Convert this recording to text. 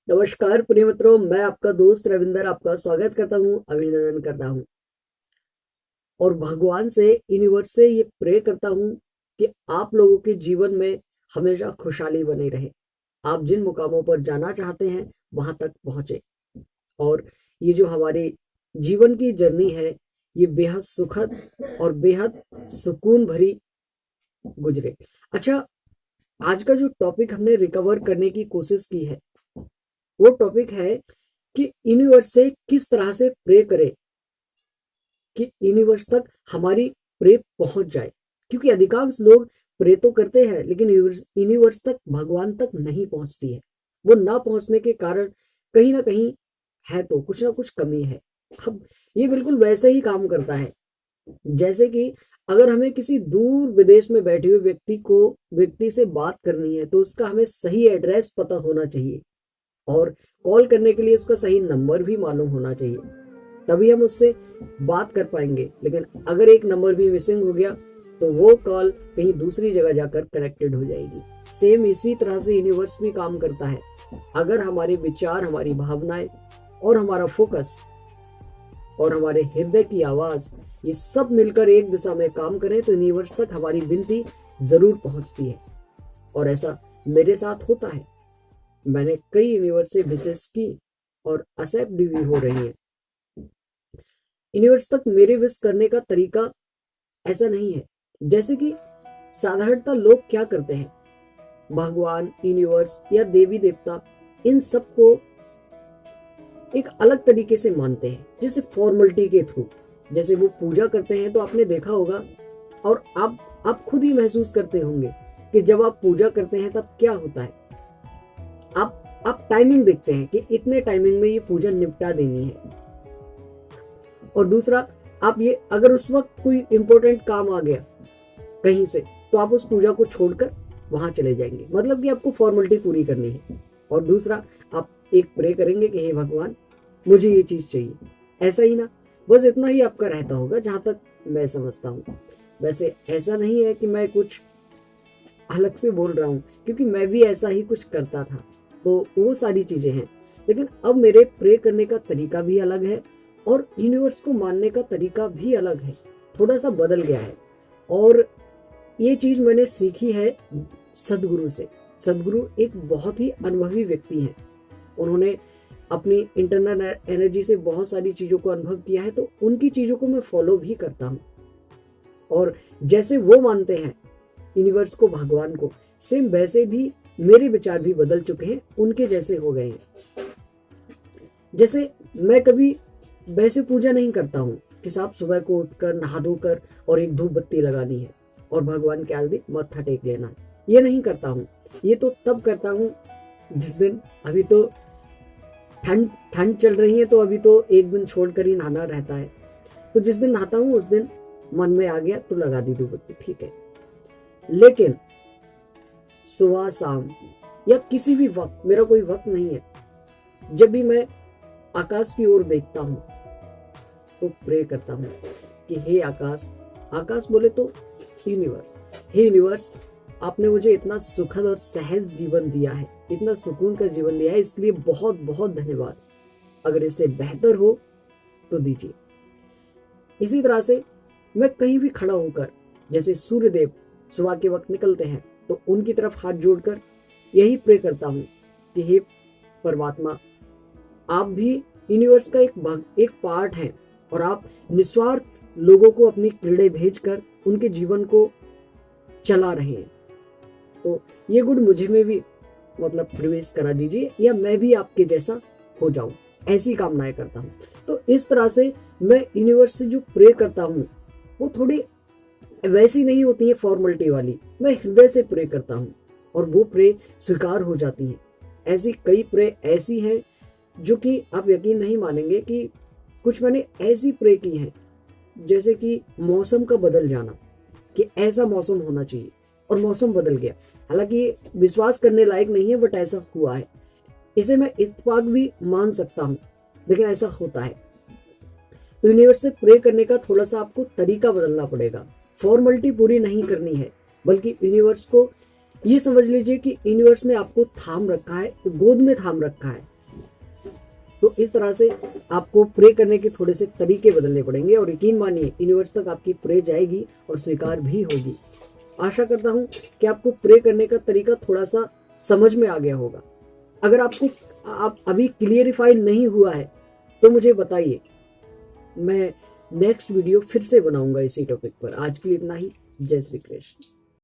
नमस्कार प्रिय मित्रों, मैं आपका दोस्त रविंदर आपका स्वागत करता हूँ, अभिनंदन करता हूँ और भगवान से, यूनिवर्स से ये प्रे करता हूँ कि आप लोगों के जीवन में हमेशा खुशहाली बनी रहे। आप जिन मुकामों पर जाना चाहते हैं वहां तक पहुंचे और ये जो हमारी जीवन की जर्नी है ये बेहद सुखद और बेहद सुकून भरी गुजरे। अच्छा, आज का जो टॉपिक हमने रिकवर करने की कोशिश की है वो टॉपिक है कि यूनिवर्स से किस तरह से प्रे करें कि यूनिवर्स तक हमारी प्रे पहुंच जाए। क्योंकि अधिकांश लोग प्रे तो करते हैं लेकिन यूनिवर्स तक, भगवान तक नहीं पहुंचती है। वो ना पहुंचने के कारण कहीं ना कहीं है तो कुछ ना कुछ कमी है। अब ये बिल्कुल वैसे ही काम करता है जैसे कि अगर हमें किसी दूर विदेश में बैठे हुए व्यक्ति से बात करनी है तो उसका हमें सही एड्रेस पता होना चाहिए और कॉल करने के लिए उसका सही नंबर भी मालूम होना चाहिए, तभी हम उससे बात कर पाएंगे। लेकिन अगर एक नंबर भी मिसिंग हो गया तो वो कॉल कहीं दूसरी जगह जाकर कनेक्टेड हो जाएगी। सेम इसी तरह से यूनिवर्स भी काम करता है। अगर हमारे विचार, हमारी भावनाएं और हमारा फोकस और हमारे हृदय की आवाज ये सब मिलकर एक दिशा में काम करें तो यूनिवर्स तक हमारी विनती जरूर पहुंचती है। और ऐसा मेरे साथ होता है। मैंने कई यूनिवर्स से विशेष की और एक्सेप्ट भी हो रही है। यूनिवर्स तक मेरे विश करने का तरीका ऐसा नहीं है जैसे कि साधारणतः लोग क्या करते हैं, भगवान, यूनिवर्स या देवी देवता इन सबको एक अलग तरीके से मानते हैं, जैसे फॉर्मेलिटी के थ्रू। जैसे वो पूजा करते हैं तो आपने देखा होगा और आप खुद ही महसूस करते होंगे कि जब आप पूजा करते हैं तब क्या होता है। आप टाइमिंग देखते हैं कि इतने टाइमिंग में ये पूजा निपटा देनी है। और दूसरा, आप ये अगर उस वक्त कोई इंपॉर्टेंट काम आ गया कहीं से तो आप उस पूजा को छोड़कर वहां चले जाएंगे, मतलब कि आपको फॉर्मेलिटी पूरी करनी है। और दूसरा, आप एक प्रे करेंगे कि हे भगवान मुझे ये चीज चाहिए। ऐसा ही ना, बस इतना ही आपका रहता होगा जहां तक मैं समझता हूँ। वैसे ऐसा नहीं है कि मैं कुछ अलग से बोल रहा हूँ, क्योंकि मैं भी ऐसा ही कुछ करता था, तो वो सारी चीजें हैं। लेकिन अब मेरे प्रे करने का तरीका भी अलग है और यूनिवर्स को मानने का तरीका भी अलग है, थोड़ा सा बदल गया है। और ये चीज मैंने सीखी है सदगुरु से। सदगुरु एक बहुत ही अनुभवी व्यक्ति हैं। उन्होंने अपनी इंटरनल एनर्जी से बहुत सारी चीजों को अनुभव किया है, तो उनकी चीजों को मैं फॉलो भी करता हूँ। और जैसे वो मानते हैं यूनिवर्स को, भगवान को, सेम वैसे भी मेरे विचार भी बदल चुके हैं, उनके जैसे हो गए हैं। जैसे मैं कभी वैसे पूजा नहीं करता हूँ कि साहब सुबह को उठकर नहा धोकर और एक धूप बत्ती लगानी है और भगवान के आगे मत्था टेक लेना है। ये नहीं करता हूँ। ये तो तब करता हूँ जिस दिन, अभी तो ठंड चल रही है तो अभी तो एक दिन छोड़कर ही नहाना रहता है, तो जिस दिन नहाता हूँ उस दिन मन में आ गया तो लगा दी धूप बत्ती, ठीक है। लेकिन सुबह शाम या किसी भी वक्त, मेरा कोई वक्त नहीं है, जब भी मैं आकाश की ओर देखता हूं तो प्रे करता हूं कि हे आकाश, आकाश बोले तो यूनिवर्स, हे यूनिवर्स, आपने मुझे इतना सुखद और सहज जीवन दिया है, इतना सुकून का जीवन दिया है, इसके लिए बहुत बहुत धन्यवाद। अगर इससे बेहतर हो तो दीजिए। इसी तरह से मैं कहीं भी खड़ा होकर, जैसे सूर्यदेव सुबह के वक्त निकलते हैं तो उनकी तरफ हाथ जोड़कर यही प्रे करता हूं कि हे परमात्मा, आप भी यूनिवर्स का एक पार्ट हैं और आप निस्वार्थ लोगों को अपनी किरणें भेजकर उनके जीवन को चला रहे हैं। तो ये गुण मुझे में भी मतलब प्रवेश करा दीजिए, या मैं भी आपके जैसा हो जाऊं, ऐसी कामनाएं करता हूं। तो इस तरह से मैं यूनिवर्स से जो प्रे करता हूं वो थोड़ी वैसी नहीं होती है फॉर्मेलिटी वाली। मैं हृदय से प्रे करता हूं और वो प्रे स्वीकार हो जाती हैं। ऐसी कई प्रे ऐसी हैं जो कि आप यकीन नहीं मानेंगे कि कुछ मैंने ऐसी प्रे की हैं, जैसे कि मौसम का बदल जाना, कि ऐसा मौसम होना चाहिए और मौसम बदल गया। हालांकि विश्वास करने लायक नहीं है, बट ऐसा हुआ है। इसे मैं इत्तेफाक भी मान सकता हूं, लेकिन ऐसा होता है। तो यूनिवर्स से प्रे करने का थोड़ा सा आपको तरीका बदलना पड़ेगा। फॉर्मेलिटी पूरी नहीं करनी है, बल्कि यूनिवर्स को ये समझ लीजिए कि यूनिवर्स ने आपको थाम रखा है, गोद में थाम रखा है तो इस तरह से आपको प्रे करने के थोड़े से तरीके बदलने पड़ेंगे और यकीन मानिए यूनिवर्स तक आपकी प्रे जाएगी और स्वीकार भी होगी। आशा करता हूं कि आपको प्रे करने का तरीका थोड़ा सा समझ में आ गया होगा। अगर आप अभी क्लियरिफाई नहीं हुआ है तो मुझे बताइए, मैं नेक्स्ट वीडियो फिर से बनाऊंगा इसी टॉपिक पर। आज के लिए इतना ही। जय श्री कृष्ण।